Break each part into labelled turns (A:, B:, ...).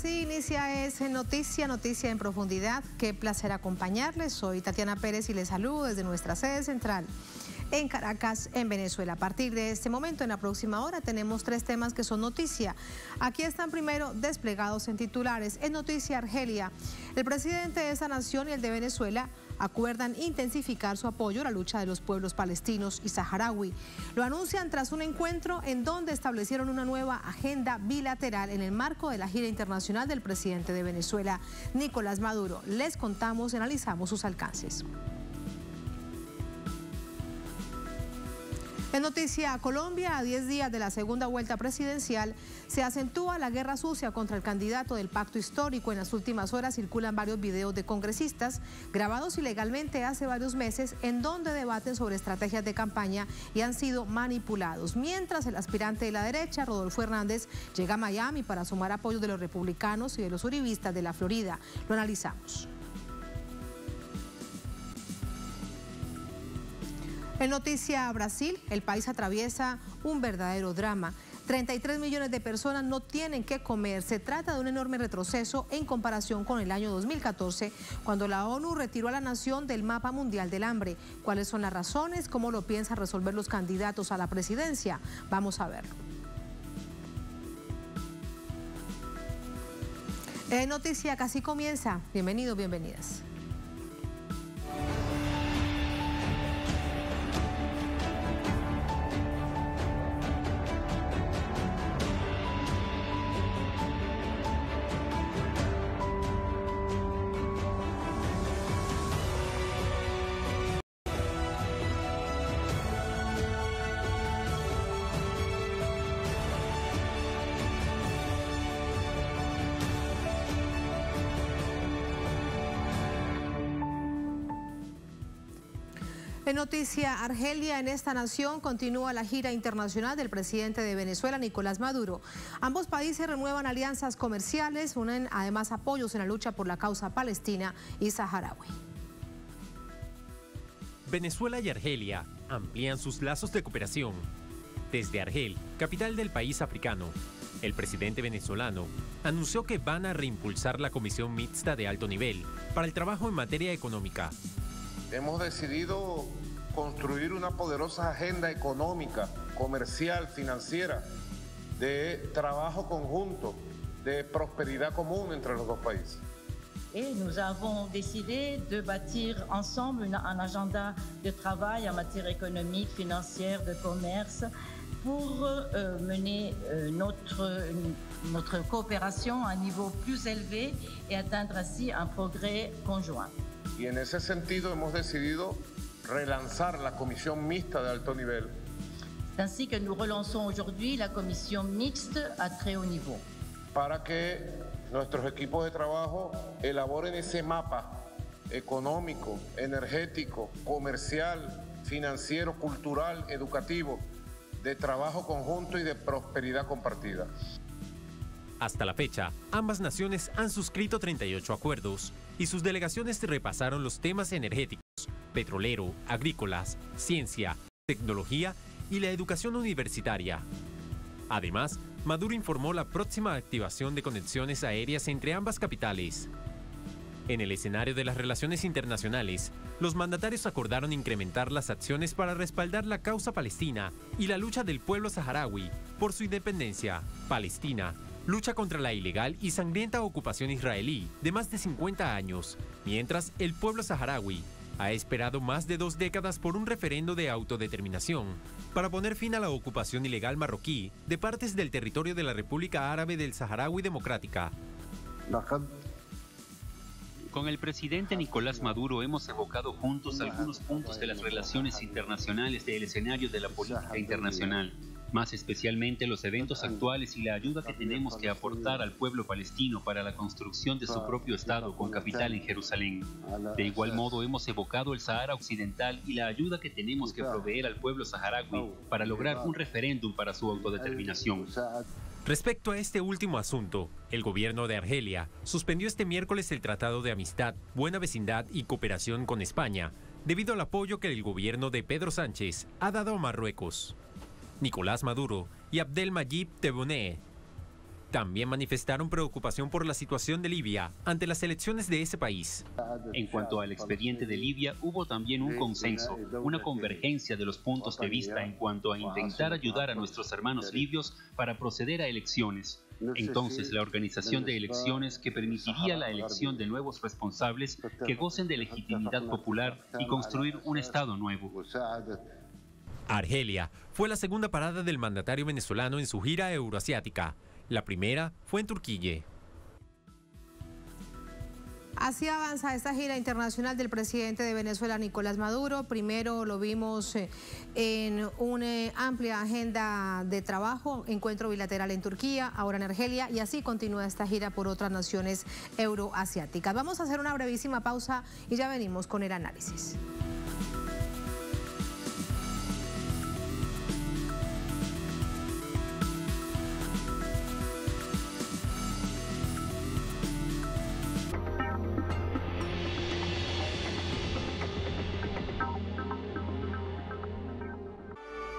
A: Así inicia Noticia en Profundidad. Qué placer acompañarles. Soy Tatiana Pérez y les saludo desde nuestra sede central en Caracas, en Venezuela. A partir de este momento, en la próxima hora, tenemos 3 temas que son noticia. Aquí están primero desplegados en titulares. En noticia, Argelia. El presidente de esa nación y el de Venezuela acuerdan intensificar su apoyo a la lucha de los pueblos palestinos y saharaui. Lo anuncian tras un encuentro en donde establecieron una nueva agenda bilateral en el marco de la gira internacional del presidente de Venezuela, Nicolás Maduro. Les contamos y analizamos sus alcances. En noticia, Colombia, a 10 días de la segunda vuelta presidencial, se acentúa la guerra sucia contra el candidato del pacto histórico. En las últimas horas circulan varios videos de congresistas grabados ilegalmente hace varios meses en donde debaten sobre estrategias de campaña y han sido manipulados. Mientras el aspirante de la derecha, Rodolfo Hernández, llega a Miami para sumar apoyos de los republicanos y de los uribistas de la Florida. Lo analizamos. En noticia, Brasil, el país atraviesa un verdadero drama. 33 millones de personas no tienen qué comer. Se trata de un enorme retroceso en comparación con el año 2014, cuando la ONU retiró a la nación del mapa mundial del hambre. ¿Cuáles son las razones? ¿Cómo lo piensan resolver los candidatos a la presidencia? Vamos a verlo. En noticia, casi comienza. Bienvenidos, bienvenidas. En noticia, Argelia, en esta nación continúa la gira internacional del presidente de Venezuela, Nicolás Maduro. Ambos países renuevan alianzas comerciales, unen además apoyos en la lucha por la causa palestina y saharaui.
B: Venezuela y Argelia amplían sus lazos de cooperación. Desde Argel, capital del país africano, el presidente venezolano anunció que van a reimpulsar la Comisión Mixta de Alto Nivel para el trabajo en materia económica.
C: Hemos decidido construir una poderosa agenda económica, comercial, financiera, de trabajo conjunto, de prosperidad común entre los dos países.
D: Et nous avons décidé de bâtir ensemble un agenda de travail en matière économique, financière, de commerce, pour mener notre coopération à un niveau plus élevé et atteindre ainsi un progrès conjoint.
C: Y en ese sentido hemos decidido relanzar la Comisión Mixta de Alto Nivel.
D: C'est ainsi que nous relançons aujourd'hui la commission mixte à très haut niveau.
C: Para que nuestros equipos de trabajo elaboren ese mapa económico, energético, comercial, financiero, cultural, educativo, de trabajo conjunto y de prosperidad compartida.
B: Hasta la fecha, ambas naciones han suscrito 38 acuerdos y sus delegaciones repasaron los temas energéticos, petrolero, agrícolas, ciencia, tecnología y la educación universitaria. Además, Maduro informó la próxima activación de conexiones aéreas entre ambas capitales. En el escenario de las relaciones internacionales, los mandatarios acordaron incrementar las acciones para respaldar la causa palestina y la lucha del pueblo saharaui por su independencia. Palestina lucha contra la ilegal y sangrienta ocupación israelí de más de 50 años, mientras el pueblo saharaui ha esperado más de 2 décadas por un referendo de autodeterminación para poner fin a la ocupación ilegal marroquí de partes del territorio de la República Árabe del Saharaui Democrática.
E: Con el presidente Nicolás Maduro hemos evocado juntos algunos puntos de las relaciones internacionales del escenario de la política internacional, más especialmente los eventos actuales y la ayuda que tenemos que aportar al pueblo palestino para la construcción de su propio Estado con capital en Jerusalén. De igual modo hemos evocado el Sahara Occidental y la ayuda que tenemos que proveer al pueblo saharaui para lograr un referéndum para su autodeterminación.
B: Respecto a este último asunto, el gobierno de Argelia suspendió este miércoles el Tratado de Amistad, Buena Vecindad y Cooperación con España, debido al apoyo que el gobierno de Pedro Sánchez ha dado a Marruecos. Nicolás Maduro y Abdelmadjid Tebboune También manifestaron preocupación por la situación de Libia ante las elecciones de ese país.
E: En cuanto al expediente de Libia, hubo también un consenso, una convergencia de los puntos de vista en cuanto a intentar ayudar a nuestros hermanos libios para proceder a elecciones. Entonces, la organización de elecciones que permitiría la elección de nuevos responsables que gocen de legitimidad popular y construir un Estado nuevo.
B: Argelia fue la segunda parada del mandatario venezolano en su gira euroasiática. La primera fue en Turquía.
A: Así avanza esta gira internacional del presidente de Venezuela, Nicolás Maduro. Primero lo vimos en una amplia agenda de trabajo, encuentro bilateral en Turquía, ahora en Argelia, y así continúa esta gira por otras naciones euroasiáticas. Vamos a hacer una brevísima pausa y ya venimos con el análisis.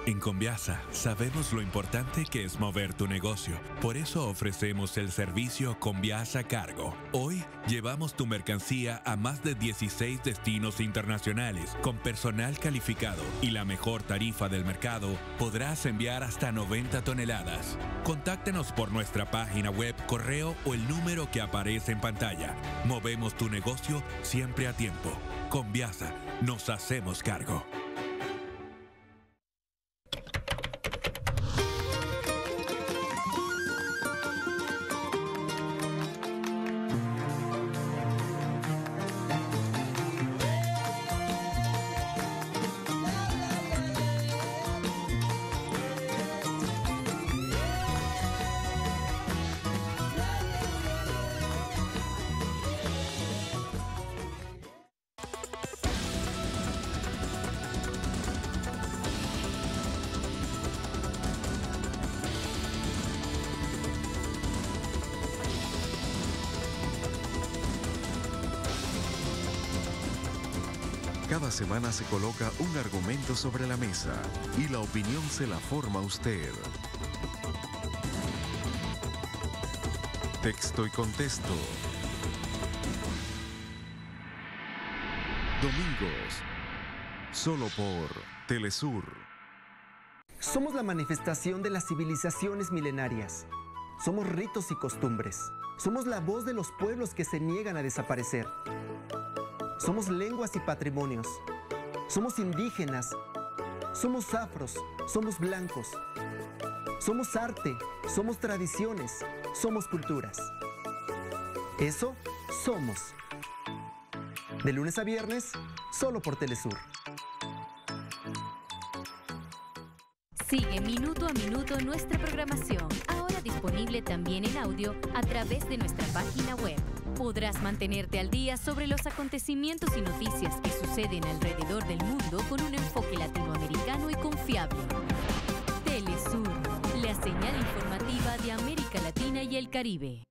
F: En Conviasa sabemos lo importante que es mover tu negocio. Por eso ofrecemos el servicio Conviasa Cargo. Hoy llevamos tu mercancía a más de 16 destinos internacionales. Con personal calificado y la mejor tarifa del mercado, podrás enviar hasta 90 toneladas. Contáctanos por nuestra página web, correo o el número que aparece en pantalla. Movemos tu negocio siempre a tiempo. Conviasa, nos hacemos cargo.
G: Cada semana se coloca un argumento sobre la mesa y la opinión se la forma usted. Texto y contexto. Domingos, solo por Telesur.
H: Somos la manifestación de las civilizaciones milenarias. Somos ritos y costumbres. Somos la voz de los pueblos que se niegan a desaparecer. Somos lenguas y patrimonios. Somos indígenas. Somos afros. Somos blancos. Somos arte. Somos tradiciones. Somos culturas. Eso somos. De lunes a viernes, solo por Telesur.
I: Sigue minuto a minuto nuestra programación, ahora disponible también en audio a través de nuestra página web. Podrás mantenerte al día sobre los acontecimientos y noticias que suceden alrededor del mundo con un enfoque latinoamericano y confiable. Telesur, la señal informativa de América Latina y el Caribe.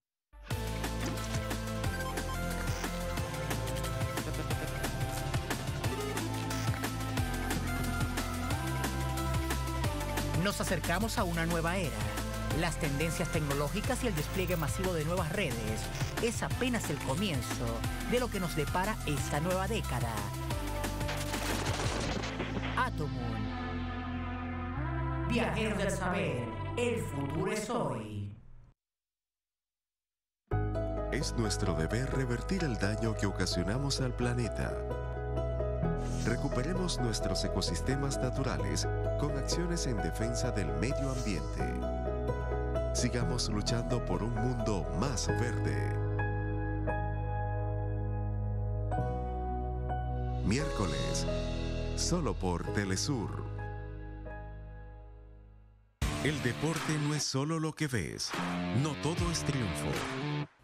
J: Nos acercamos a una nueva era. Las tendencias tecnológicas y el despliegue masivo de nuevas redes es apenas el comienzo de lo que nos depara esta nueva década. Atomun. Viajeros del saber, el futuro es hoy.
G: Es nuestro deber revertir el daño que ocasionamos al planeta. Recuperemos nuestros ecosistemas naturales con acciones en defensa del medio ambiente. Sigamos luchando por un mundo más verde. Miércoles, solo por Telesur. El deporte no es solo lo que ves. No todo es triunfo.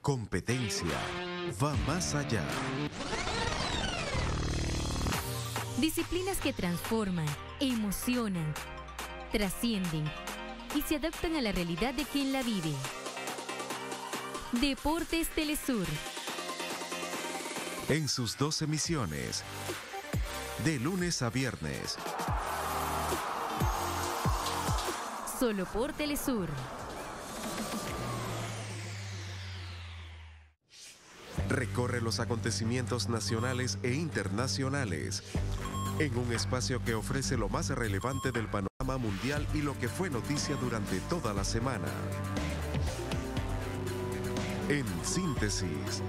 G: Competencia va más allá.
I: Disciplinas que transforman, emocionan, trascienden y se adaptan a la realidad de quien la vive. Deportes Telesur.
G: En sus 2 emisiones, de lunes a viernes.
I: Solo por Telesur.
G: Recorre los acontecimientos nacionales e internacionales en un espacio que ofrece lo más relevante del panorama mundial y lo que fue noticia durante toda la semana. En síntesis,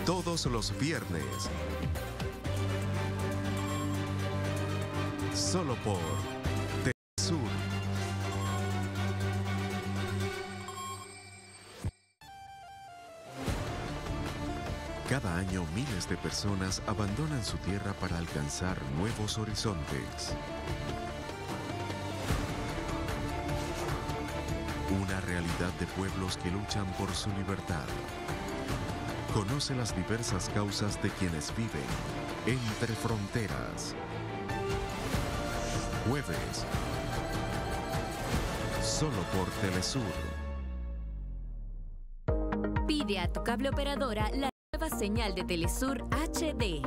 G: todos los viernes, solo por Telesur. Cada año miles de personas abandonan su tierra para alcanzar nuevos horizontes. Una realidad de pueblos que luchan por su libertad. Conoce las diversas causas de quienes viven entre fronteras. Jueves, solo por Telesur.
I: Pide a tu cable operadora la nueva señal de Telesur HD.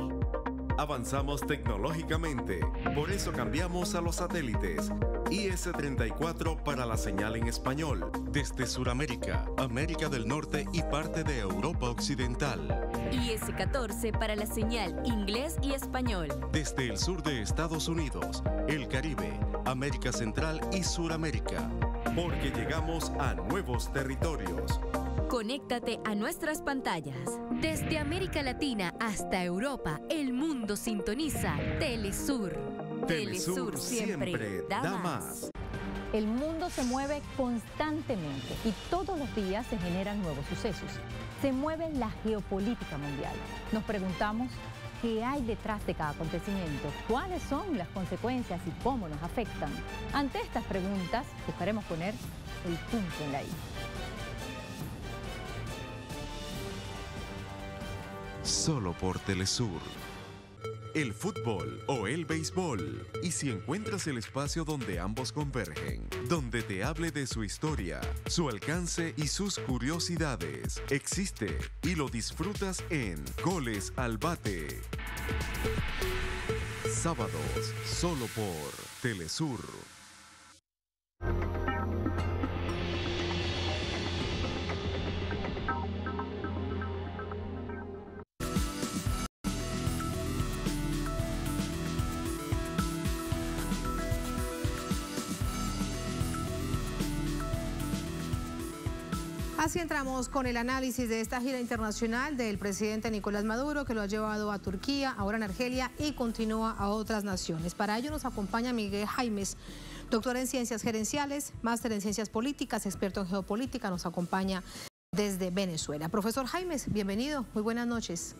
K: Avanzamos tecnológicamente, por eso cambiamos a los satélites. IS-34 para la señal en español, desde Sudamérica, América del Norte y parte de Europa Occidental.
I: IS-14 para la señal inglés y español,
K: desde el sur de Estados Unidos, el Caribe, América Central y Suramérica, porque llegamos a nuevos territorios.
I: Conéctate a nuestras pantallas. Desde América Latina hasta Europa, el mundo sintoniza Telesur.
K: Telesur siempre da más.
L: El mundo se mueve constantemente y todos los días se generan nuevos sucesos. Se mueve la geopolítica mundial. Nos preguntamos qué hay detrás de cada acontecimiento, cuáles son las consecuencias y cómo nos afectan. Ante estas preguntas, buscaremos poner el punto en la I.
G: Solo por Telesur. El fútbol o el béisbol. Y si encuentras el espacio donde ambos convergen, donde te hable de su historia, su alcance y sus curiosidades, existe y lo disfrutas en Goles al Bate. Sábados, solo por Telesur.
A: Así entramos con el análisis de esta gira internacional del presidente Nicolás Maduro, que lo ha llevado a Turquía, ahora en Argelia y continúa a otras naciones. Para ello nos acompaña Miguel Jaimes, doctor en Ciencias Gerenciales, máster en Ciencias Políticas, experto en Geopolítica, nos acompaña desde Venezuela. Profesor Jaimes, bienvenido, muy buenas noches.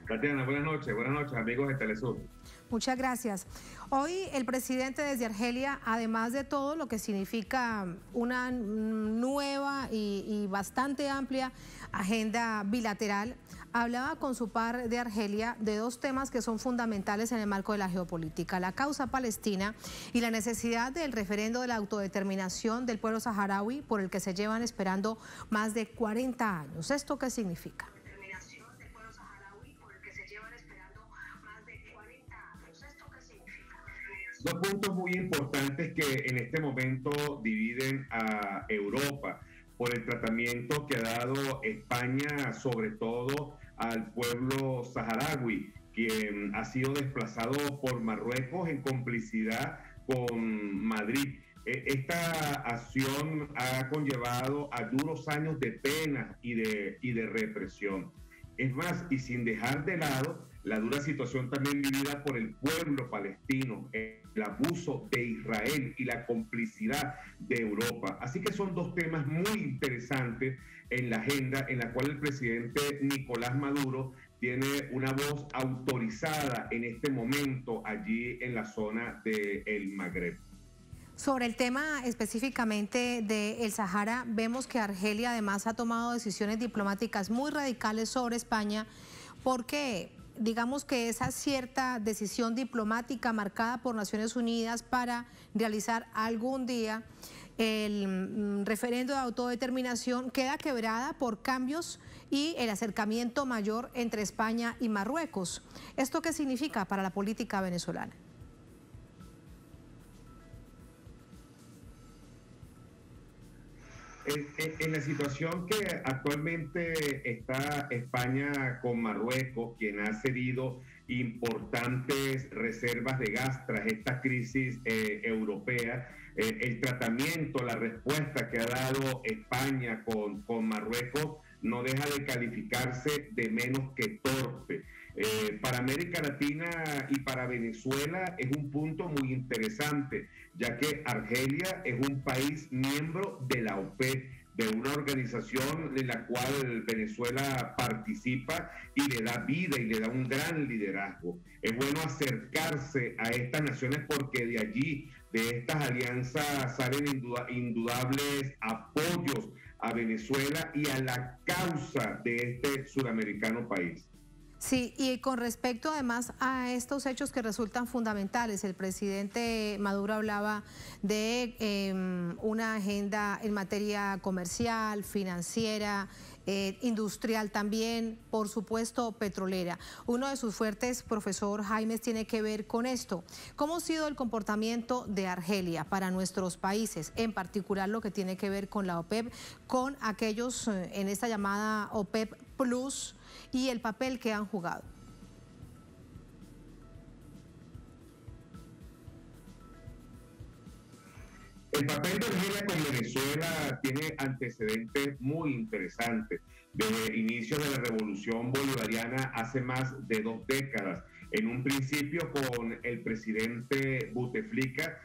M: Tatiana, buenas noches amigos de Telesur.
A: Muchas gracias. Hoy el presidente desde Argelia, además de todo lo que significa una nueva y bastante amplia agenda bilateral, hablaba con su par de Argelia de dos temas que son fundamentales en el marco de la geopolítica: la causa palestina y la necesidad del referendo de la autodeterminación del pueblo saharaui, por el que se llevan esperando más de 40 años. ¿Esto qué significa?
M: Dos puntos muy importantes que en este momento dividen a Europa por el tratamiento que ha dado España, sobre todo al pueblo saharaui, quien ha sido desplazado por Marruecos en complicidad con Madrid. Esta acción ha conllevado a duros años de pena y de represión. Es más, y sin dejar de lado la dura situación también vivida por el pueblo palestino, el abuso de Israel y la complicidad de Europa. Así que son dos temas muy interesantes en la agenda en la cual el presidente Nicolás Maduro tiene una voz autorizada en este momento allí en la zona del Magreb.
A: Sobre el tema específicamente del Sahara, vemos que Argelia además ha tomado decisiones diplomáticas muy radicales sobre España, porque digamos que esa cierta decisión diplomática marcada por Naciones Unidas para realizar algún día el referendo de autodeterminación queda quebrada por cambios y el acercamiento mayor entre España y Marruecos. ¿Esto qué significa para la política venezolana?
M: En la situación que actualmente está España con Marruecos, quien ha cedido importantes reservas de gas tras esta crisis europea, el tratamiento, la respuesta que ha dado España con Marruecos no deja de calificarse de menos que torpe. Para América Latina y para Venezuela es un punto muy interesante, ya que Argelia es un país miembro de la OPEP, de una organización en la cual Venezuela participa y le da vida y le da un gran liderazgo. Es bueno acercarse a estas naciones porque de allí, de estas alianzas, salen indudables apoyos a Venezuela y a la causa de este suramericano país.
A: Sí, y con respecto además a estos hechos que resultan fundamentales, el presidente Maduro hablaba de una agenda en materia comercial, financiera, industrial también, por supuesto petrolera. Uno de sus fuertes, profesor Jaimes, tiene que ver con esto. ¿Cómo ha sido el comportamiento de Argelia para nuestros países, en particular lo que tiene que ver con la OPEP, con aquellos en esta llamada OPEP Plus, y el papel que han jugado?
M: El papel de Argelia con Venezuela tiene antecedentes muy interesantes. Desde el inicio de la revolución bolivariana hace más de 2 décadas, en un principio con el presidente Bouteflika,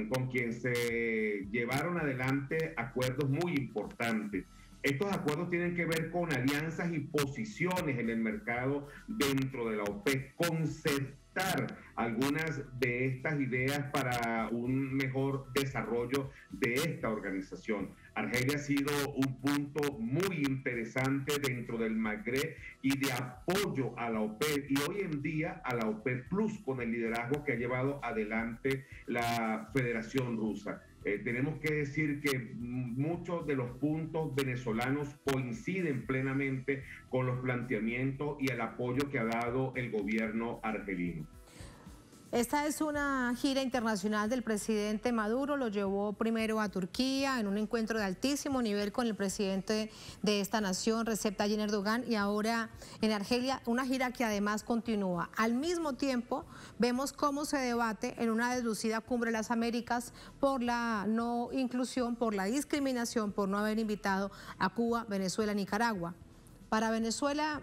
M: con quien se llevaron adelante acuerdos muy importantes. Estos acuerdos tienen que ver con alianzas y posiciones en el mercado dentro de la OPEP, concertar algunas de estas ideas para un mejor desarrollo de esta organización. Argelia ha sido un punto muy interesante dentro del Magreb y de apoyo a la OPEP, y hoy en día a la OPEP Plus, con el liderazgo que ha llevado adelante la Federación Rusa. Tenemos que decir que muchos de los puntos venezolanos coinciden plenamente con los planteamientos y el apoyo que ha dado el gobierno argelino.
A: Esta es una gira internacional del presidente Maduro, lo llevó primero a Turquía en un encuentro de altísimo nivel con el presidente de esta nación, Recep Tayyip Erdogan, y ahora en Argelia, una gira que además continúa. Al mismo tiempo, vemos cómo se debate en una deslucida cumbre de las Américas por la no inclusión, por la discriminación, por no haber invitado a Cuba, Venezuela, Nicaragua. Para Venezuela,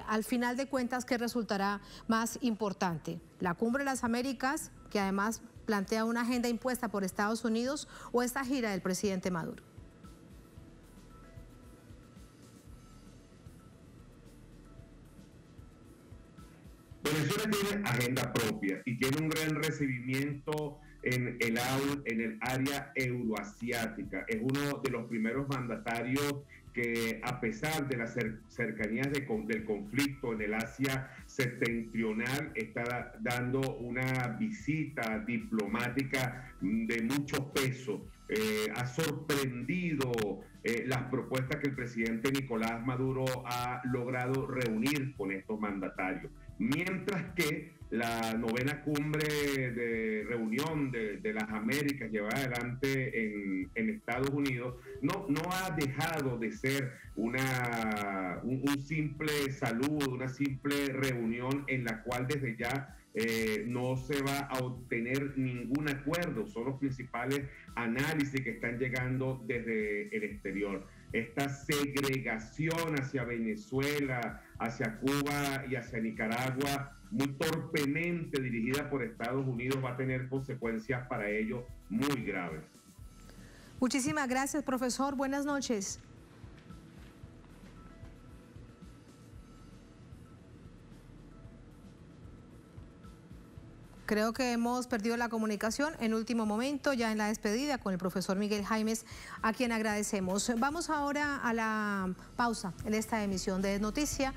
A: al final de cuentas, ¿qué resultará más importante? ¿La cumbre de las Américas, que además plantea una agenda impuesta por Estados Unidos, o esta gira del presidente Maduro?
M: Venezuela tiene agenda propia y tiene un gran recibimiento en el área euroasiática. Es uno de los primeros mandatarios que, a pesar de las cercanías del conflicto en el Asia septentrional, está dando una visita diplomática de mucho peso. Ha sorprendido las propuestas que el presidente Nicolás Maduro ha logrado reunir con estos mandatarios. Mientras que la 9ª cumbre de reunión de las Américas llevada adelante en Estados Unidos no ha dejado de ser un simple saludo, una simple reunión en la cual desde ya no se va a obtener ningún acuerdo. Son los principales análisis que están llegando desde el exterior. Esta segregación hacia Venezuela, hacia Cuba y hacia Nicaragua, muy torpemente dirigida por Estados Unidos, va a tener consecuencias para ellos muy graves.
A: Muchísimas gracias, profesor. Buenas noches. Creo que hemos perdido la comunicación en último momento, ya en la despedida con el profesor Miguel Jaimes, a quien agradecemos. Vamos ahora a la pausa en esta emisión de Noticia.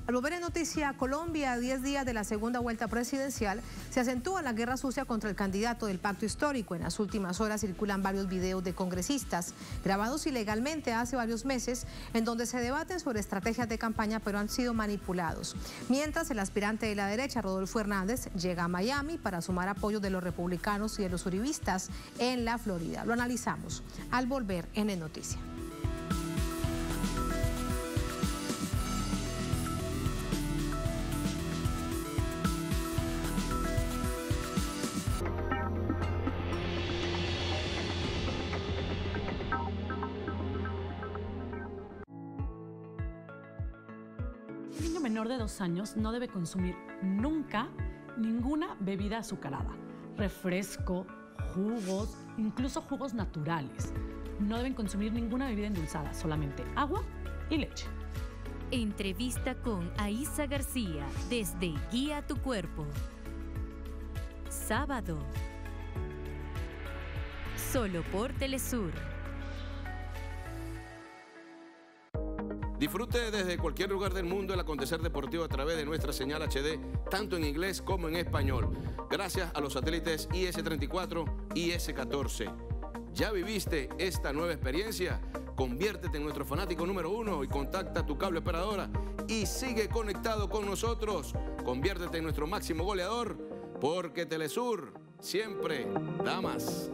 A: Al volver en noticia a Colombia, a 10 días de la segunda vuelta presidencial, se acentúa la guerra sucia contra el candidato del pacto histórico. En las últimas horas circulan varios videos de congresistas grabados ilegalmente hace varios meses, en donde se debaten sobre estrategias de campaña, pero han sido manipulados. Mientras, el aspirante de la derecha, Rodolfo Hernández, llega a Miami para sumar apoyo de los republicanos y de los uribistas en la Florida. Lo analizamos al volver en el noticia.
N: Un niño menor de 2 años no debe consumir nunca ninguna bebida azucarada, refresco, jugos, incluso jugos naturales. No deben consumir ninguna bebida endulzada, solamente agua y leche.
I: Entrevista con Aísa García desde Guía tu Cuerpo. Sábado. Solo por Telesur.
O: Disfrute desde cualquier lugar del mundo el acontecer deportivo a través de nuestra señal HD, tanto en inglés como en español, gracias a los satélites IS-34 y IS-14. ¿Ya viviste esta nueva experiencia? Conviértete en nuestro fanático número 1 y contacta a tu cable operadora y sigue conectado con nosotros. Conviértete en nuestro máximo goleador, porque Telesur siempre da más.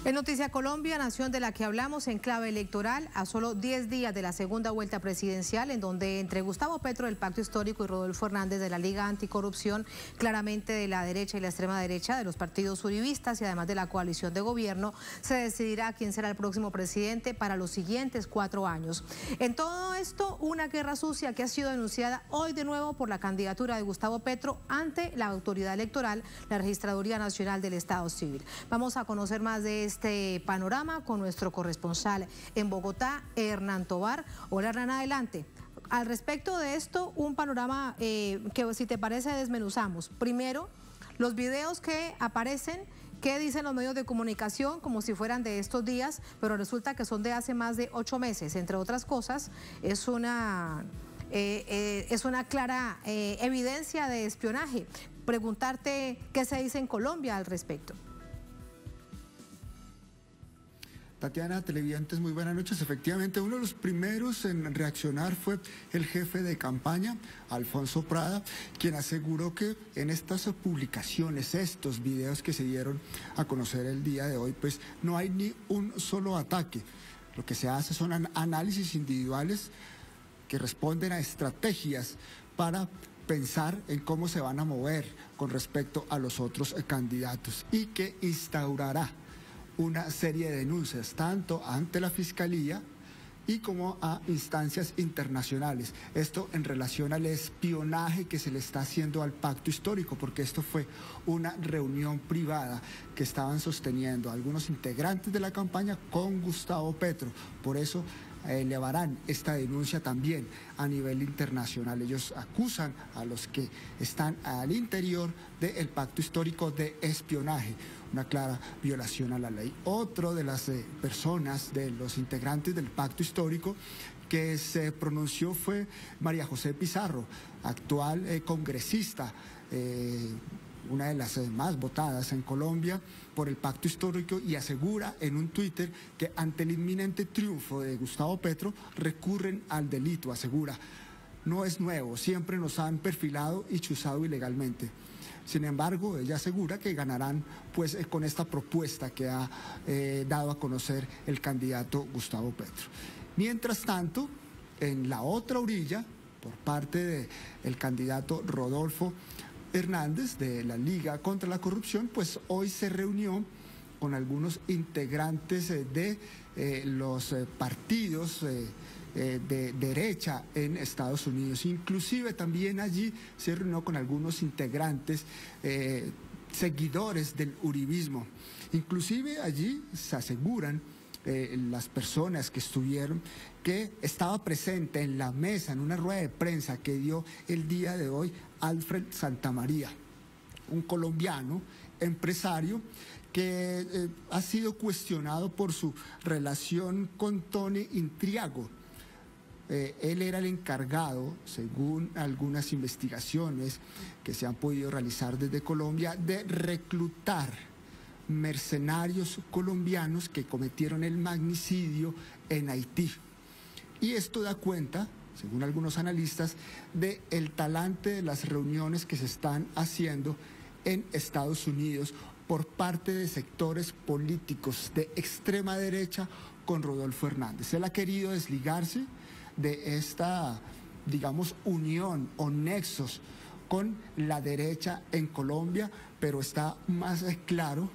A: En Noticia Colombia, nación de la que hablamos en clave electoral, a solo 10 días de la segunda vuelta presidencial, en donde entre Gustavo Petro del Pacto Histórico y Rodolfo Hernández de la Liga Anticorrupción, claramente de la derecha y la extrema derecha, de los partidos uribistas y además de la coalición de gobierno, se decidirá quién será el próximo presidente para los siguientes 4 años. En todo esto, una guerra sucia que ha sido denunciada hoy de nuevo por la candidatura de Gustavo Petro ante la autoridad electoral, la Registraduría Nacional del Estado Civil. Vamos a conocer más de este panorama con nuestro corresponsal en Bogotá, Hernán Tobar. Hola, Hernán, adelante. Al respecto de esto, un panorama que, si te parece, desmenuzamos. Primero, los videos que aparecen, que dicen los medios de comunicación como si fueran de estos días, pero resulta que son de hace más de 8 meses. Entre otras cosas, es una clara evidencia de espionaje. Preguntarte qué se dice en Colombia al respecto.
P: Tatiana, televidentes, muy buenas noches. Efectivamente, uno de los primeros en reaccionar fue el jefe de campaña, Alfonso Prada, quien aseguró que en estas publicaciones, estos videos que se dieron a conocer el día de hoy, pues no hay ni un solo ataque. Lo que se hace son análisis individuales que responden a estrategias para pensar en cómo se van a mover con respecto a los otros candidatos y que instaurará una serie de denuncias, tanto ante la Fiscalía y como a instancias internacionales. Esto en relación al espionaje que se le está haciendo al Pacto Histórico, porque esto fue una reunión privada que estaban sosteniendo algunos integrantes de la campaña con Gustavo Petro. Por eso elevarán esta denuncia también a nivel internacional. Ellos acusan a los que están al interior del Pacto Histórico de espionaje, una clara violación a la ley. Otro de las personas, de los integrantes del Pacto Histórico que se pronunció fue María José Pizarro, actual congresista, una de las más votadas en Colombia por el Pacto Histórico, y asegura en un Twitter que ante el inminente triunfo de Gustavo Petro recurren al delito. Asegura: no es nuevo, siempre nos han perfilado y chuzado ilegalmente. Sin embargo, ella asegura que ganarán pues con esta propuesta que ha dado a conocer el candidato Gustavo Petro. Mientras tanto, en la otra orilla, por parte del candidato Rodolfo Hernández de la Liga contra la Corrupción, pues hoy se reunió con algunos integrantes de los partidos de derecha en Estados Unidos. Inclusive también allí se reunió con algunos integrantes seguidores del uribismo. Inclusive allí se aseguran las personas que estuvieron que estaba presente en la mesa, en una rueda de prensa que dio el día de hoy Alfred Santamaría, un colombiano empresario que ha sido cuestionado por su relación con Tony Intriago. Él era el encargado, según algunas investigaciones que se han podido realizar desde Colombia, de reclutar mercenarios colombianos que cometieron el magnicidio en Haití. Y esto da cuenta, según algunos analistas, del talante de las reuniones que se están haciendo en Estados Unidos por parte de sectores políticos de extrema derecha con Rodolfo Hernández. Él ha querido desligarse de esta, digamos, unión o nexos con la derecha en Colombia, pero está más claro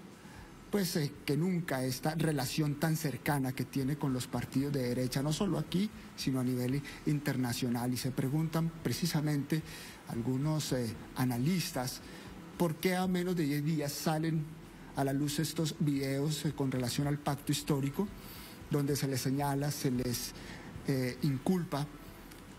P: pues que nunca esta relación tan cercana que tiene con los partidos de derecha, no solo aquí, sino a nivel internacional. Y se preguntan precisamente algunos analistas por qué a menos de 10 días salen a la luz estos videos con relación al pacto histórico, donde se les señala, se les inculpa,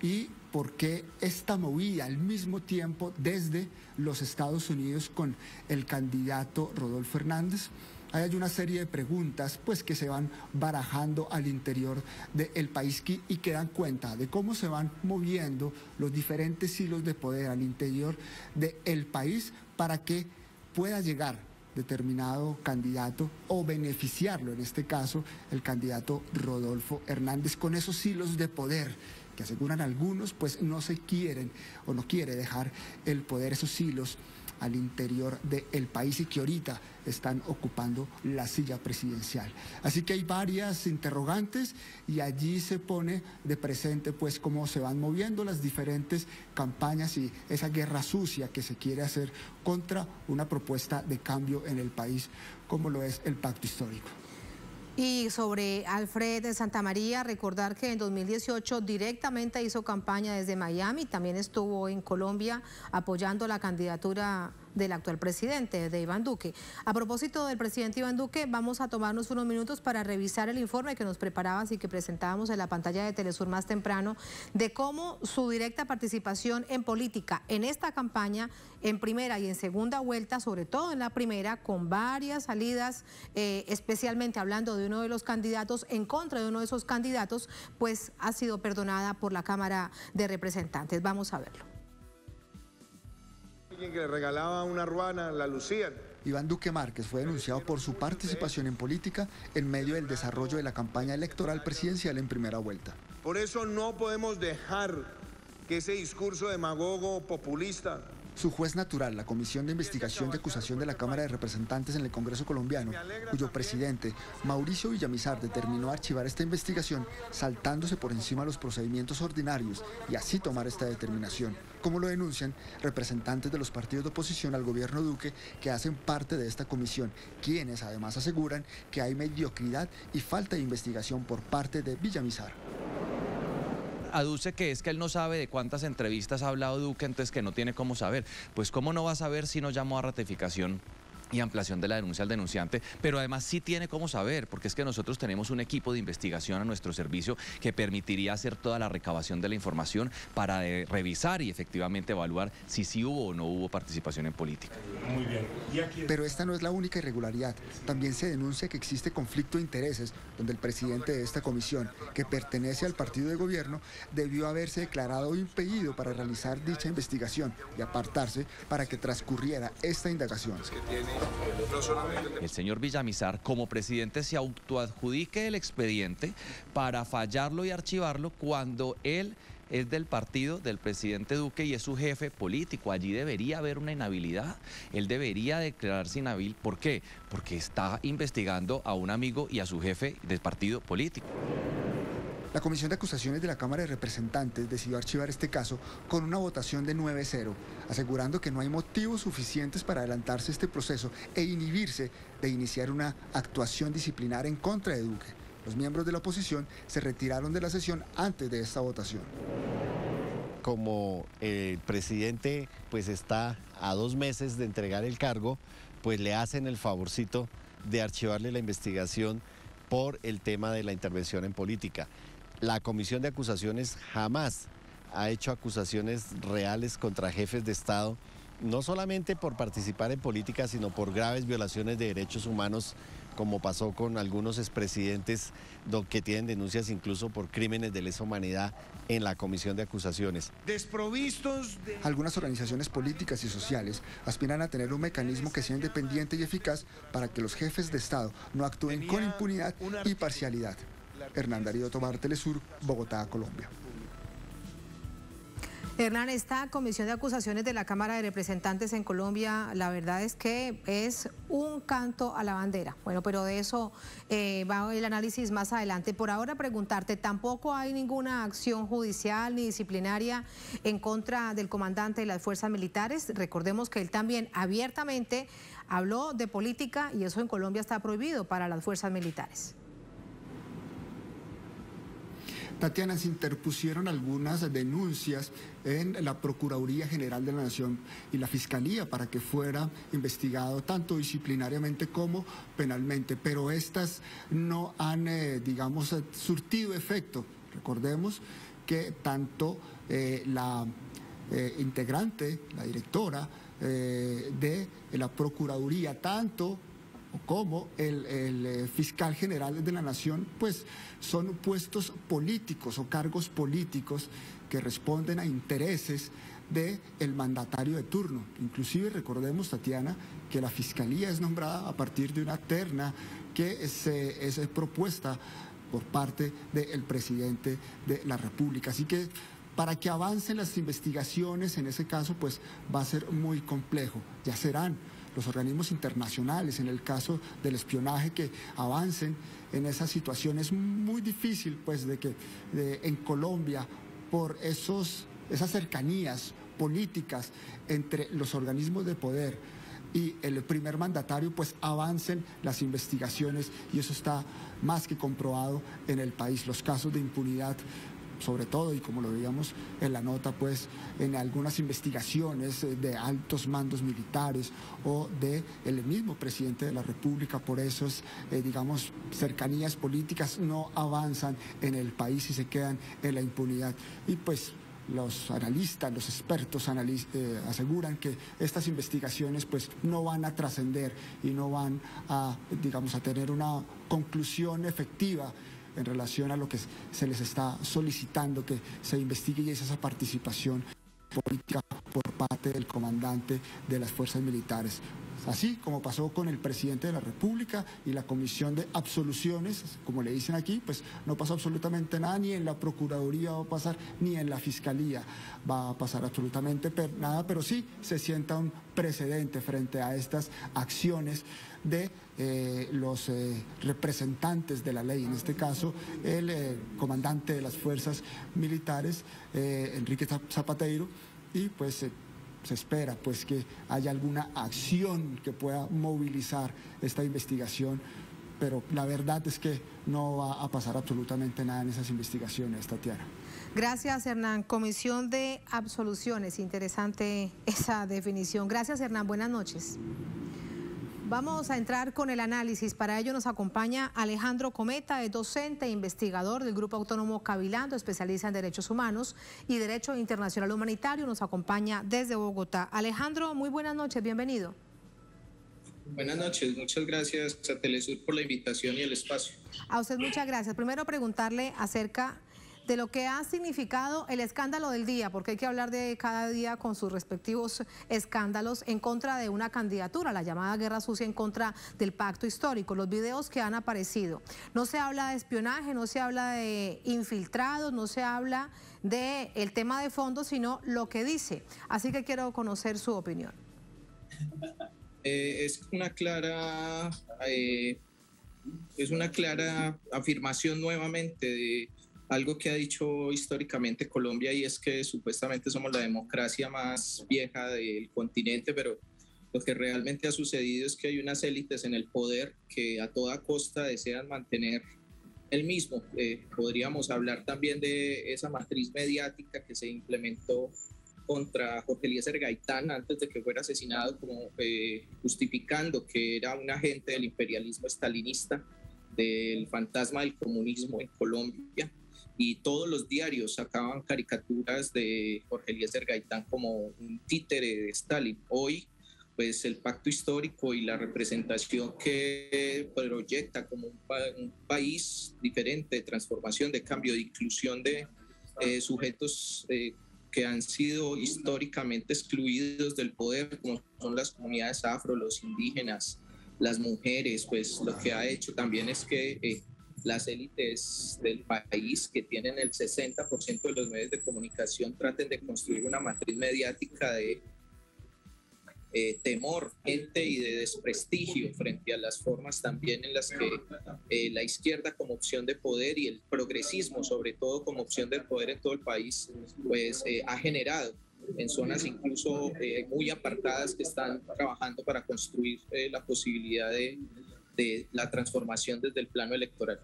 P: y por qué esta movida al mismo tiempo desde los Estados Unidos con el candidato Rodolfo Hernández. Hay una serie de preguntas pues que se van barajando al interior del país y que dan cuenta de cómo se van moviendo los diferentes hilos de poder al interior del país para que pueda llegar determinado candidato o beneficiarlo, en este caso el candidato Rodolfo Hernández, con esos hilos de poder que aseguran algunos pues no se quieren o no quiere dejar el poder, esos hilos al interior del país, y que ahorita están ocupando la silla presidencial. Así que hay varias interrogantes y allí se pone de presente pues cómo se van moviendo las diferentes campañas y esa guerra sucia que se quiere hacer contra una propuesta de cambio en el país como lo es el pacto histórico.
A: Y sobre Alfred Santamaría, recordar que en 2018 directamente hizo campaña desde Miami, también estuvo en Colombia apoyando la candidatura del actual presidente, de Iván Duque. A propósito del presidente Iván Duque, vamos a tomarnos unos minutos para revisar el informe que nos preparabas y que presentábamos en la pantalla de Telesur más temprano, de cómo su directa participación en política en esta campaña, en primera y en segunda vuelta, sobre todo en la primera, con varias salidas, especialmente hablando de uno de los candidatos, en contra de uno de esos candidatos, pues ha sido perdonada por la Cámara de Representantes. Vamos a verlo.
Q: Alguien que le regalaba una ruana, la lucían.
H: Iván Duque Márquez fue denunciado por su participación en política en medio del desarrollo de la campaña electoral presidencial en primera vuelta.
Q: Por eso no podemos dejar que ese discurso demagogo populista.
H: Su juez natural, la Comisión de Investigación de Acusación de la Cámara de Representantes en el Congreso colombiano, cuyo presidente, Mauricio Villamizar, determinó archivar esta investigación saltándose por encima los procedimientos ordinarios y así tomar esta determinación, como lo denuncian representantes de los partidos de oposición al gobierno Duque que hacen parte de esta comisión, quienes además aseguran que hay mediocridad y falta de investigación por parte de Villamizar.
R: Aduce que es que él no sabe de cuántas entrevistas ha hablado Duque, entonces que no tiene cómo saber. Pues cómo no va a saber si no llamó a ratificación y ampliación de la denuncia al denunciante, pero además sí tiene cómo saber, porque es que nosotros tenemos un equipo de investigación a nuestro servicio que permitiría hacer toda la recabación de la información para revisar y efectivamente evaluar si sí hubo o no hubo participación en política.
H: Muy bien. Pero esta no es la única irregularidad. También se denuncia que existe conflicto de intereses, donde el presidente de esta comisión, que pertenece al partido de gobierno, debió haberse declarado impedido para realizar dicha investigación y apartarse para que transcurriera esta indagación.
R: El señor Villamizar, como presidente, se autoadjudique el expediente para fallarlo y archivarlo cuando él es del partido del presidente Duque y es su jefe político. Allí debería haber una inhabilidad. Él debería declararse inhábil. ¿Por qué? Porque está investigando a un amigo y a su jefe del partido político.
P: La Comisión de Acusaciones de la Cámara de Representantes decidió archivar este caso con una votación de 9-0, asegurando que no hay motivos suficientes para adelantarse este proceso e inhibirse de iniciar una actuación disciplinaria en contra de Duque. Los miembros de la oposición se retiraron de la sesión antes de esta votación.
S: Como el presidente pues está a 2 meses de entregar el cargo, pues le hacen el favorcito de archivarle la investigación por el tema de la intervención en política. La Comisión de Acusaciones jamás ha hecho acusaciones reales contra jefes de Estado, no solamente por participar en política, sino por graves violaciones de derechos humanos, como pasó con algunos expresidentes que tienen denuncias incluso por crímenes de lesa humanidad en la Comisión de Acusaciones.
P: Algunas organizaciones políticas y sociales aspiran a tener un mecanismo que sea independiente y eficaz para que los jefes de Estado no actúen con impunidad y parcialidad. Hernán Darío Tobar, Telesur, Bogotá, Colombia.
A: Hernán, esta comisión de acusaciones de la Cámara de Representantes en Colombia, la verdad es que es un canto a la bandera. Bueno, pero de eso va el análisis más adelante. Por ahora preguntarte, tampoco hay ninguna acción judicial ni disciplinaria en contra del comandante de las fuerzas militares. Recordemos que él también abiertamente habló de política y eso en Colombia está prohibido para las fuerzas militares.
P: Tatiana, se interpusieron algunas denuncias en la Procuraduría General de la Nación y la Fiscalía para que fuera investigado tanto disciplinariamente como penalmente, pero estas no han, digamos, surtido efecto. Recordemos que tanto la integrante, la directora de la Procuraduría, tanto como el fiscal general de la Nación, pues son puestos políticos o cargos políticos que responden a intereses del mandatario de turno. Inclusive recordemos, Tatiana, que la Fiscalía es nombrada a partir de una terna que es propuesta por parte del presidente de la República. Así que para que avancen las investigaciones en ese caso, pues va a ser muy complejo. Ya serán los organismos internacionales, en el caso del espionaje, que avancen en esa situación. Es muy difícil, pues, de que en Colombia, por esas cercanías políticas entre los organismos de poder y el primer mandatario, pues avancen las investigaciones, y eso está más que comprobado en el país. Los casos de impunidad, sobre todo, y como lo veíamos en la nota, pues en algunas investigaciones de altos mandos militares o del mismo presidente de la República, por esos, digamos, cercanías políticas, no avanzan en el país y se quedan en la impunidad. Y pues los analistas, los expertos aseguran que estas investigaciones pues no van a trascender y no van a, digamos, a tener una conclusión efectiva en relación a lo que se les está solicitando que se investigue, y es esa participación política por parte del comandante de las fuerzas militares. Así como pasó con el presidente de la República y la Comisión de Absoluciones, como le dicen aquí, pues no pasó absolutamente nada, ni en la Procuraduría va a pasar, ni en la Fiscalía va a pasar absolutamente nada, pero sí se sienta un precedente frente a estas acciones de los representantes de la ley, en este caso el comandante de las fuerzas militares, Enrique Zapateiro, y pues se espera pues que haya alguna acción que pueda movilizar esta investigación, pero la verdad es que no va a pasar absolutamente nada en esas investigaciones, Tatiana.
A: Gracias, Hernán. Comisión de Absoluciones, interesante esa definición. Gracias, Hernán, buenas noches. Vamos a entrar con el análisis. Para ello nos acompaña Alejandro Cometa, es docente e investigador del Grupo Autónomo Cavilando, especialista en Derechos Humanos y Derecho Internacional Humanitario. Nos acompaña desde Bogotá. Alejandro, muy buenas noches, bienvenido.
T: Buenas noches, muchas gracias a Telesur por la invitación y el espacio.
A: A usted muchas gracias. Primero preguntarle acerca de lo que ha significado el escándalo del día, porque hay que hablar de cada día con sus respectivos escándalos en contra de una candidatura, la llamada guerra sucia en contra del pacto histórico, los videos que han aparecido. No se habla de espionaje, no se habla de infiltrados, no se habla del tema de fondo, sino lo que dice. Así que quiero conocer su opinión.
T: Es una clara afirmación nuevamente de algo que ha dicho históricamente Colombia, y es que supuestamente somos la democracia más vieja del continente, pero lo que realmente ha sucedido es que hay unas élites en el poder que a toda costa desean mantener el mismo. Podríamos hablar también de esa matriz mediática que se implementó contra Jorge Eliezer Gaitán antes de que fuera asesinado, como justificando que era un agente del imperialismo estalinista, del fantasma del comunismo en Colombia, y todos los diarios sacaban caricaturas de Jorge Eliezer Gaitán como un títere de Stalin. Hoy, pues el pacto histórico y la representación que proyecta como un país diferente, de transformación, de cambio, de inclusión de sujetos que han sido históricamente excluidos del poder, como son las comunidades afro, los indígenas, las mujeres, pues lo que ha hecho también es que las élites del país, que tienen el 60% de los medios de comunicación, traten de construir una matriz mediática de temor, gente, y de desprestigio frente a las formas también en las que la izquierda como opción de poder y el progresismo sobre todo como opción de poder en todo el país, pues ha generado en zonas incluso muy apartadas que están trabajando para construir la posibilidad de la transformación desde el plano electoral.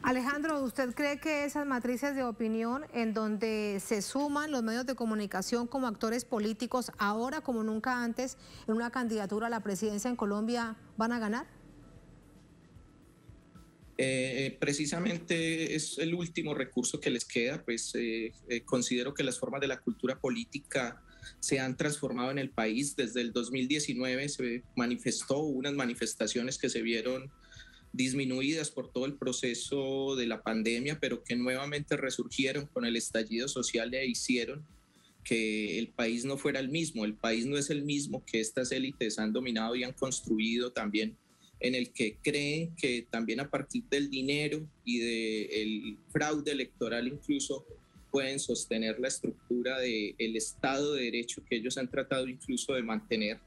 A: Alejandro, ¿usted cree que esas matrices de opinión en donde se suman los medios de comunicación como actores políticos ahora como nunca antes en una candidatura a la presidencia en Colombia van a ganar?
T: Precisamente es el último recurso que les queda, pues considero que las formas de la cultura política se han transformado en el país. Desde el 2019 se manifestó unas manifestaciones que se vieron disminuidas por todo el proceso de la pandemia, pero que nuevamente resurgieron con el estallido social e hicieron que el país no fuera el mismo. El país no es el mismo que estas élites han dominado y han construido también, en el que creen que también a partir del dinero y del fraude electoral incluso pueden sostener la estructura del Estado de Derecho que ellos han tratado incluso de mantener,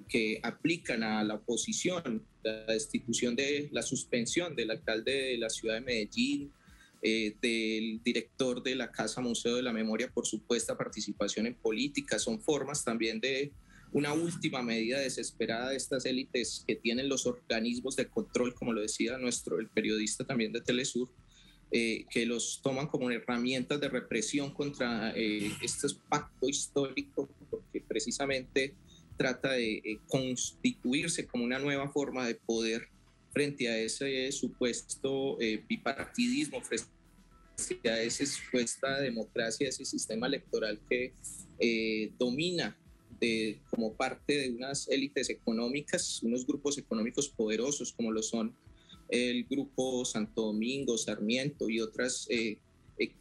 T: que aplican a la oposición, la destitución de la suspensión del alcalde de la ciudad de Medellín, del director de la Casa Museo de la Memoria por supuesta participación en política. Son formas también de una última medida desesperada de estas élites que tienen los organismos de control, como lo decía el periodista también de Telesur, que los toman como herramientas de represión contra este pacto histórico, porque precisamente trata de constituirse como una nueva forma de poder frente a ese supuesto bipartidismo, frente a esa supuesta democracia, ese sistema electoral que domina como parte de unas élites económicas, unos grupos económicos poderosos como lo son el Grupo Santo Domingo, Sarmiento y otras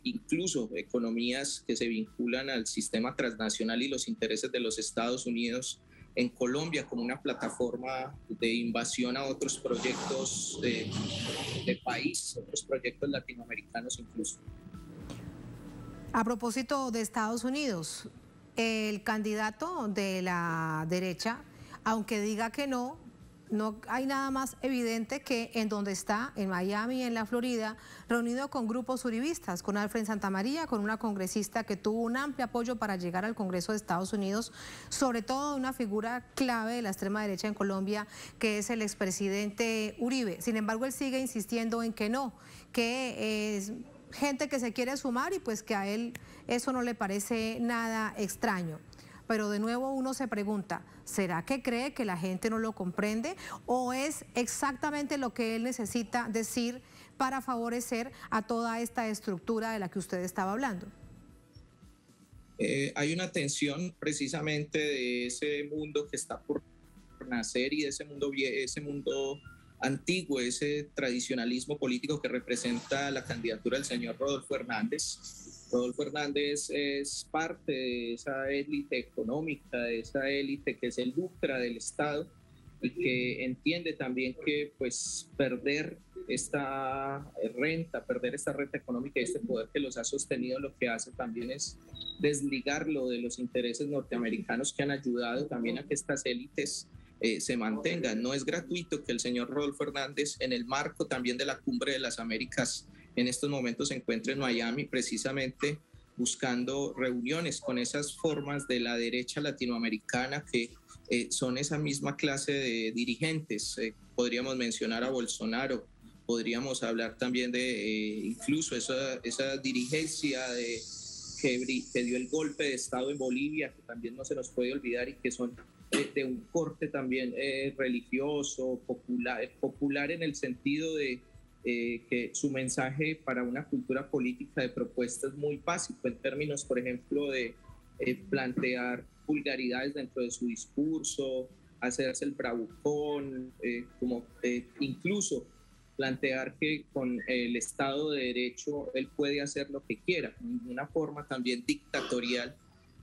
T: incluso economías que se vinculan al sistema transnacional y los intereses de los Estados Unidos en Colombia como una plataforma de invasión a otros proyectos de país, otros proyectos latinoamericanos incluso.
A: A propósito de Estados Unidos, el candidato de la derecha, aunque diga que no hay nada más evidente que en donde está, en Miami, en la Florida, reunido con grupos uribistas, con Alfred Santamaría, con una congresista que tuvo un amplio apoyo para llegar al Congreso de Estados Unidos, sobre todo una figura clave de la extrema derecha en Colombia, que es el expresidente Uribe. Sin embargo, él sigue insistiendo en que no, que es gente que se quiere sumar y pues que a él eso no le parece nada extraño. Pero de nuevo uno se pregunta, ¿será que cree que la gente no lo comprende o es exactamente lo que él necesita decir para favorecer a toda esta estructura de la que usted estaba hablando?
T: Hay una tensión precisamente de ese mundo que está por nacer y de ese mundo antiguo, ese tradicionalismo político que representa la candidatura del señor Rodolfo Hernández. Rodolfo Hernández es parte de esa élite económica, de esa élite que se lucra del Estado y que entiende también que pues perder esta renta económica y este poder que los ha sostenido, lo que hace también es desligarlo de los intereses norteamericanos que han ayudado también a que estas élites se mantengan. No es gratuito que el señor Rodolfo Hernández, en el marco también de la Cumbre de las Américas, en estos momentos se encuentra en Miami precisamente buscando reuniones con esas formas de la derecha latinoamericana que son esa misma clase de dirigentes. Podríamos mencionar a Bolsonaro, podríamos hablar también de incluso esa dirigencia que dio el golpe de Estado en Bolivia, que también no se nos puede olvidar, y que son de un corte también religioso, popular en el sentido de que su mensaje para una cultura política de propuesta es muy básico en términos, por ejemplo, de plantear vulgaridades dentro de su discurso, hacerse el bravucón, incluso plantear que con el Estado de Derecho él puede hacer lo que quiera, una forma también dictatorial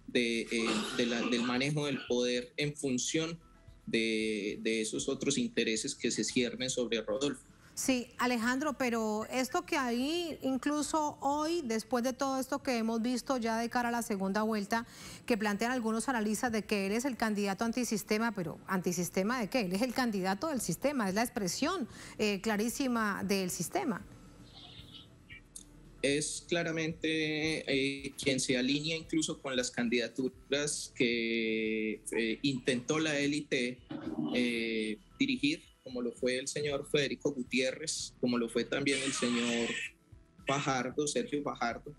T: del manejo del poder en función de esos otros intereses que se ciernen sobre Rodolfo.
A: Sí, Alejandro, pero esto que hay incluso hoy, después de todo esto que hemos visto ya de cara a la segunda vuelta, que plantean algunos analistas de que él es el candidato antisistema, pero ¿antisistema de qué? Él es el candidato del sistema, es la expresión clarísima del sistema.
T: Es claramente quien se alinea incluso con las candidaturas que intentó la élite dirigir, como lo fue el señor Federico Gutiérrez, como lo fue también el señor Sergio Fajardo,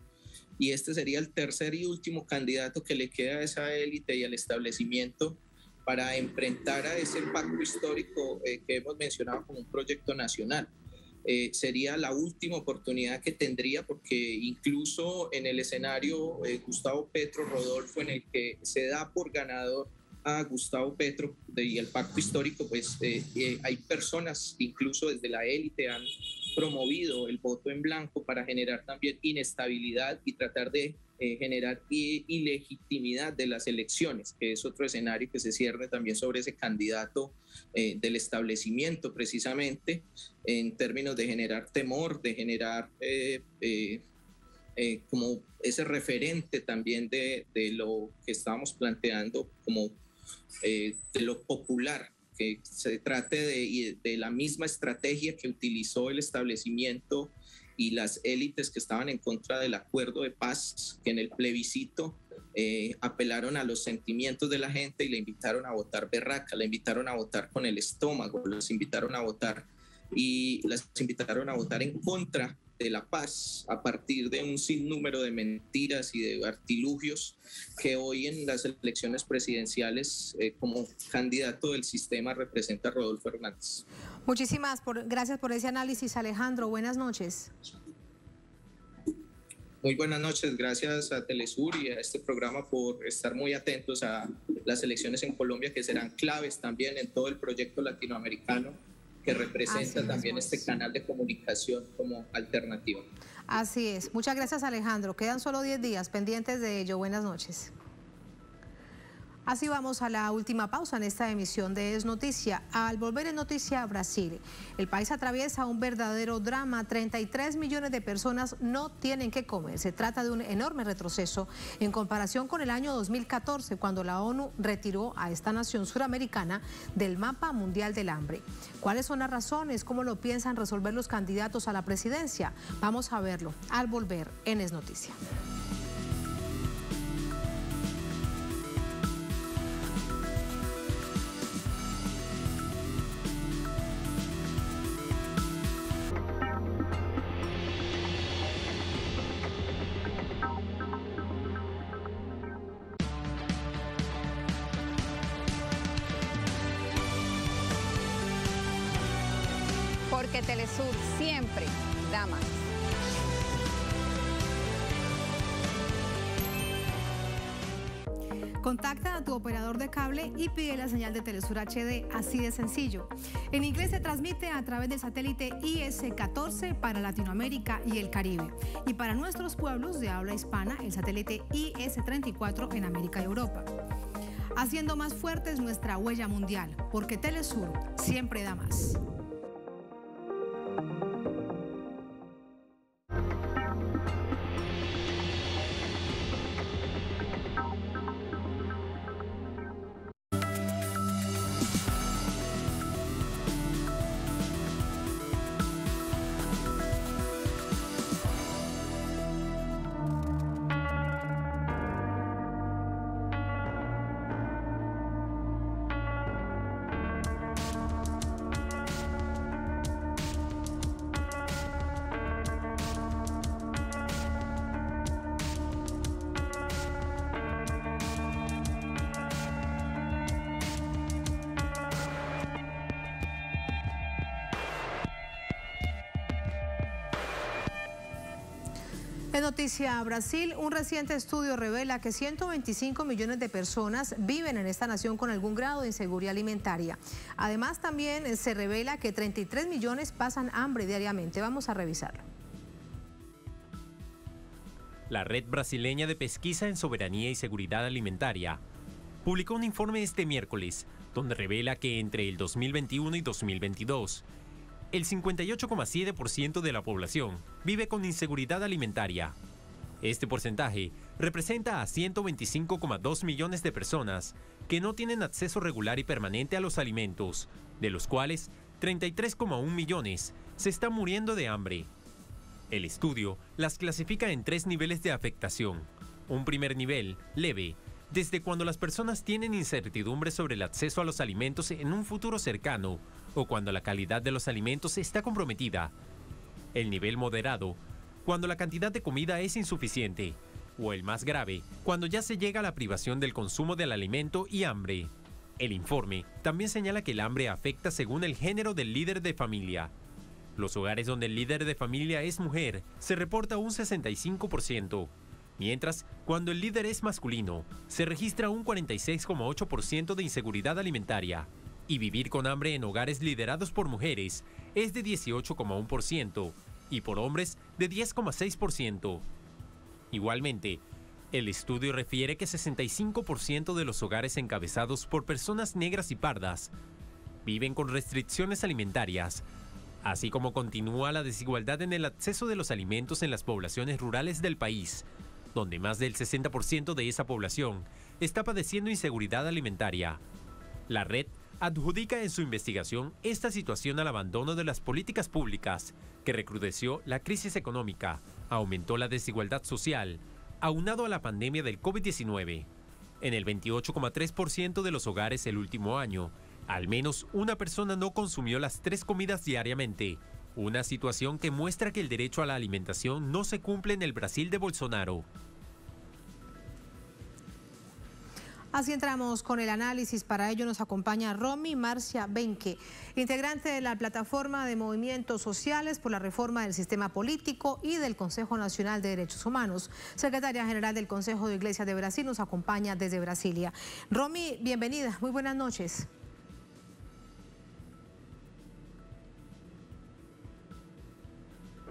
T: y este sería el tercer y último candidato que le queda a esa élite y al establecimiento para enfrentar a ese pacto histórico que hemos mencionado como un proyecto nacional. Sería la última oportunidad que tendría, porque incluso en el escenario Gustavo Petro Rodolfo, en el que se da por ganador a Gustavo Petro y el pacto histórico, pues hay personas, incluso desde la élite, han promovido el voto en blanco para generar también inestabilidad y tratar de generar ilegitimidad de las elecciones, que es otro escenario que se cierne también sobre ese candidato del establecimiento, precisamente en términos de generar temor, de generar como ese referente también de lo que estábamos planteando como de lo popular, que se trate de la misma estrategia que utilizó el establecimiento y las élites que estaban en contra del acuerdo de paz, que en el plebiscito apelaron a los sentimientos de la gente y le invitaron a votar berraca, le invitaron a votar con el estómago, las invitaron a votar en contra de la paz a partir de un sinnúmero de mentiras y de artilugios que hoy en las elecciones presidenciales como candidato del sistema representa Rodolfo Hernández.
A: Muchísimas gracias por ese análisis, Alejandro. Buenas noches.
T: Muy buenas noches, gracias a Telesur y a este programa por estar muy atentos a las elecciones en Colombia, que serán claves también en todo el proyecto latinoamericano que representa también este canal de comunicación como alternativa.
A: Así es. Muchas gracias, Alejandro. Quedan solo 10 días pendientes de ello. Buenas noches. Así vamos a la última pausa en esta emisión de Es Noticia. Al volver en Noticia Brasil, el país atraviesa un verdadero drama. 33 millones de personas no tienen qué comer. Se trata de un enorme retroceso en comparación con el año 2014, cuando la ONU retiró a esta nación suramericana del mapa mundial del hambre. ¿Cuáles son las razones? ¿Cómo lo piensan resolver los candidatos a la presidencia? Vamos a verlo al volver en Es Noticia.
U: Porque Telesur siempre da más.
A: Contacta a tu operador de cable y pide la señal de Telesur HD, así de sencillo. En inglés se transmite a través del satélite IS-14 para Latinoamérica y el Caribe. Y para nuestros pueblos de habla hispana, el satélite IS-34 en América y Europa. Haciendo más fuerte nuestra huella mundial, porque Telesur siempre da más. En Noticia Brasil, un reciente estudio revela que 125 millones de personas viven en esta nación con algún grado de inseguridad alimentaria. Además, también se revela que 33 millones pasan hambre diariamente. Vamos a revisarlo.
B: La Red Brasileña de Pesquisa en Soberanía y Seguridad Alimentaria publicó un informe este miércoles donde revela que entre el 2021 y 2022, el 58,7% de la población vive con inseguridad alimentaria. Este porcentaje representa a 125,2 millones de personas que no tienen acceso regular y permanente a los alimentos, de los cuales 33,1 millones se están muriendo de hambre. El estudio las clasifica en 3 niveles de afectación. Un primer nivel, leve, desde cuando las personas tienen incertidumbre sobre el acceso a los alimentos en un futuro cercano o cuando la calidad de los alimentos está comprometida. El nivel moderado, cuando la cantidad de comida es insuficiente. O el más grave, cuando ya se llega a la privación del consumo del alimento y hambre. El informe también señala que el hambre afecta según el género del líder de familia. Los hogares donde el líder de familia es mujer se reporta un 65%. Mientras, cuando el líder es masculino, se registra un 46,8% de inseguridad alimentaria. Y vivir con hambre en hogares liderados por mujeres es de 18,1% y por hombres de 10,6%. Igualmente, el estudio refiere que 65% de los hogares encabezados por personas negras y pardas viven con restricciones alimentarias, así como continúa la desigualdad en el acceso de los alimentos en las poblaciones rurales del país, donde más del 60% de esa población está padeciendo inseguridad alimentaria. La red adjudica en su investigación esta situación al abandono de las políticas públicas, que recrudeció la crisis económica, aumentó la desigualdad social, aunado a la pandemia del COVID-19. En el 28,3% de los hogares el último año, al menos una persona no consumió las 3 comidas diariamente, una situación que muestra que el derecho a la alimentación no se cumple en el Brasil de Bolsonaro.
A: Así entramos con el análisis. Para ello nos acompaña Romy Marcia Benque, integrante de la Plataforma de Movimientos Sociales por la Reforma del Sistema Político y del Consejo Nacional de Derechos Humanos. Secretaria General del Consejo de Iglesias de Brasil nos acompaña desde Brasilia. Romy, bienvenida. Muy buenas noches.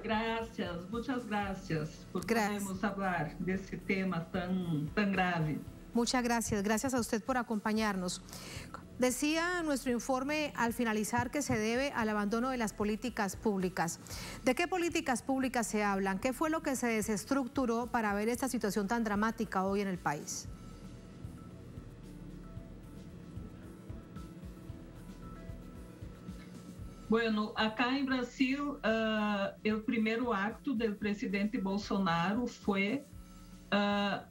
D: Gracias, muchas gracias por podermos hablar de este tema tan grave.
A: Muchas gracias. Gracias a usted por acompañarnos. Decía nuestro informe al finalizar que se debe al abandono de las políticas públicas. ¿De qué políticas públicas se hablan? ¿Qué fue lo que se desestructuró para ver esta situación tan dramática hoy en el país?
D: Bueno, acá en Brasil, el primer acto del presidente Bolsonaro fue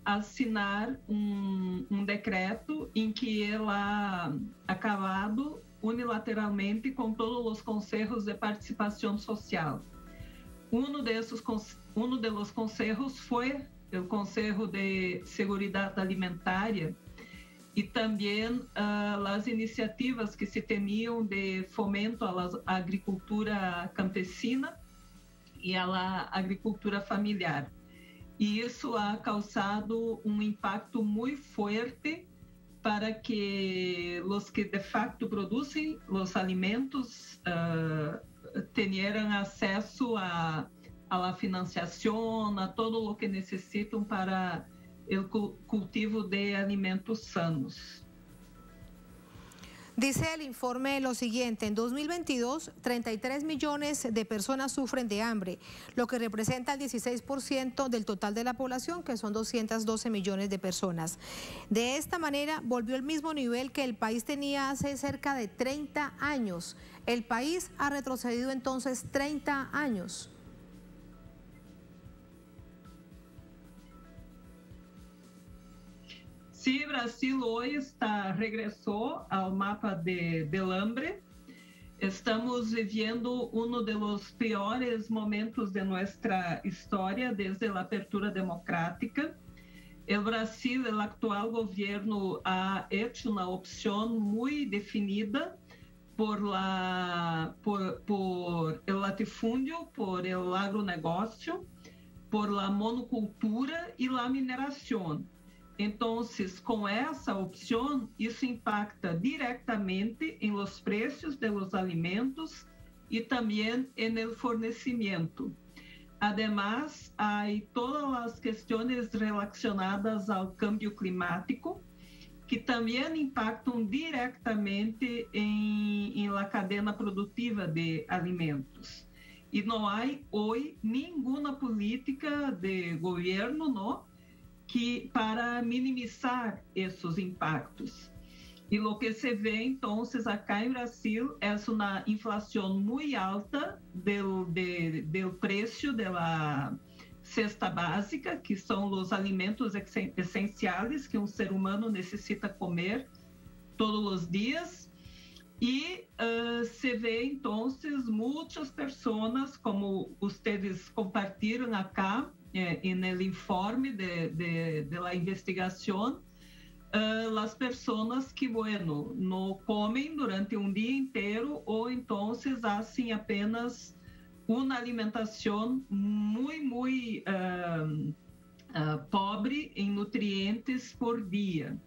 D: assinar um decreto em que ele ha acabado unilateralmente com todos os conselhos de participação social. Um dos conselhos foi o Conselho de Seguridade Alimentária e também as iniciativas que se tinham de fomento à agricultura campesina e à agricultura familiar. E isso ha causado um impacto muito forte para que os que de facto produzem os alimentos tenham acesso a la financiación, a todo lo que necesitan para el cultivo de alimentos sanos.
A: Dice el informe lo siguiente: en 2022, 33 millones de personas sufren de hambre, lo que representa el 16% del total de la población, que son 212 millones de personas. De esta manera, volvió al mismo nivel que el país tenía hace cerca de 30 años. El país ha retrocedido entonces 30 años.
D: Sí, Brasil hoy regresó al mapa del hambre. Estamos viviendo uno de los peores momentos de nuestra historia desde la apertura democrática. El Brasil, el actual gobierno ha hecho una opción muy definida por el latifundio, por el agronegocio, por la monocultura y la mineración. Entonces, con essa opção, isso impacta diretamente em los precios de los alimentos e também en el fornecimiento. Además, hay todas las cuestiones relacionadas al cambio climático que também impactam diretamente em la cadena produtiva de alimentos. E não há hoje nenhuma política de governo, não, para minimizar esses impactos. E o que se vê, então, acá em Brasil, é uma inflação muito alta do preço da cesta básica, que são os alimentos essenciais que um ser humano necessita comer todos os dias. E se vê, então, muitas pessoas, como vocês compartilham acá, en el informe de la investigación, las personas que, bueno, no comen durante un día entero o entonces hacen apenas una alimentación muy pobre en nutrientes por día.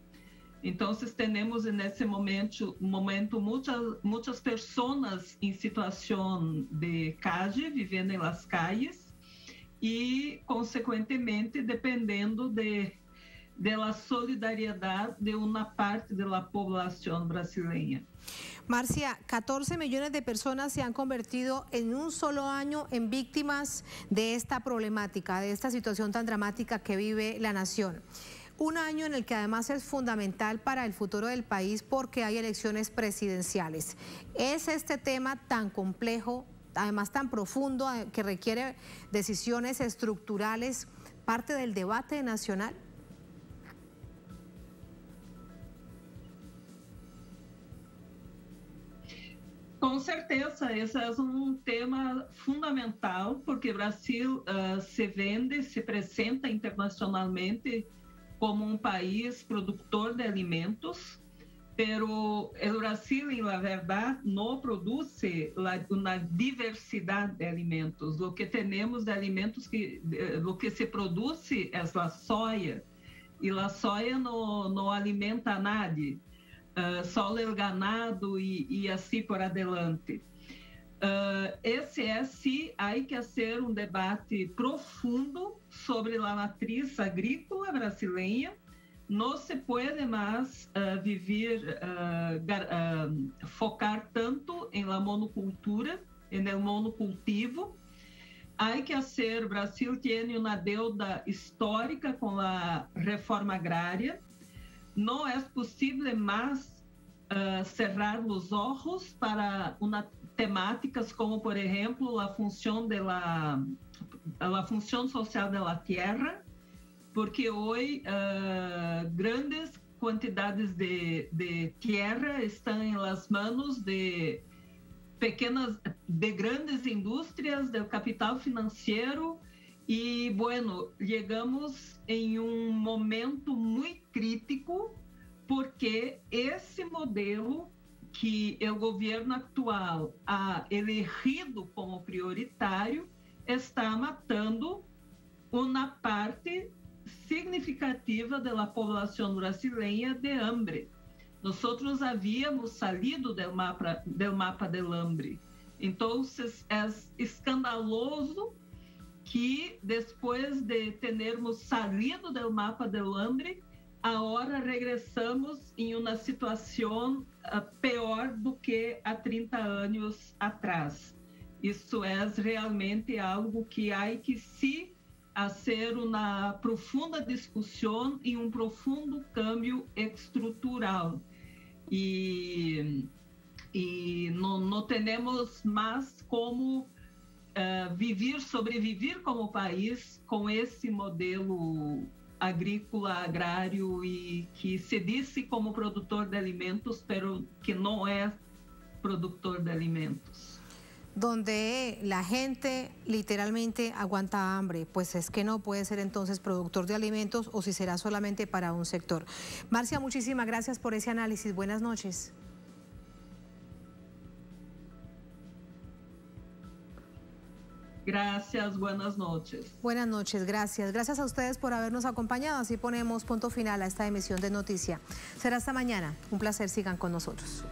D: Entonces tenemos en ese momento muchas personas en situación de calle, viviendo en las calles, e, consequentemente, dependendo da solidariedade de uma parte da população brasileira.
A: Marcia, 14 millones de personas se han convertido en un solo año en víctimas de esta problemática, de esta situación tan dramática que vive la nación. Un año en el que además es fundamental para el futuro del país porque hay elecciones presidenciales. ¿Es este tema tan complejo, además tan profundo, que requiere decisiones estructurales, parte del debate nacional?
D: Com certeza, esse é tema fundamental, porque o Brasil se vende, se apresenta internacionalmente como país produtor de alimentos, pero el Brasil, en la verdad, no produce una diversidad de alimentos. Lo que tenemos de alimentos, lo que se produce es la soya, y la soya no alimenta a nadie, solo el ganado y así por adelante. Sí, hay que hacer un debate profundo sobre la matriz agrícola brasileña. No se puede más focar tanto en la monocultura, en el monocultivo. Hay que hacer, Brasil tiene una deuda histórica con la reforma agraria. No es posible más cerrar los ojos para temáticas como, por ejemplo, la función social de la tierra, porque hoy grandes quantidades de tierra están en las manos de grandes indústrias, del capital financiero, y bueno, llegamos en un momento muy crítico porque ese modelo que el gobierno actual ha elegido como prioritário está matando uma parte significativa da população brasileira de hambre. Nós havíamos salido do mapa do hambre. Então, é escandaloso que depois de termos salido do mapa do hambre, agora regressamos em uma situação pior do que há 30 anos atrás. Isso é realmente algo que há que se fazer uma profunda discussão e profundo cambio estrutural. E não temos mais como sobreviver como país com esse modelo agrícola, agrário e que se disse como produtor de alimentos, pero que não é produtor de alimentos.
A: Donde la gente literalmente aguanta hambre, pues es que no puede ser entonces productor de alimentos o si será solamente para un sector. Marcia, muchísimas gracias por ese análisis. Buenas noches.
D: Gracias, buenas noches.
A: Buenas noches, gracias. Gracias a ustedes por habernos acompañado. Así ponemos punto final a esta emisión de Noticia. Será hasta mañana. Un placer, sigan con nosotros.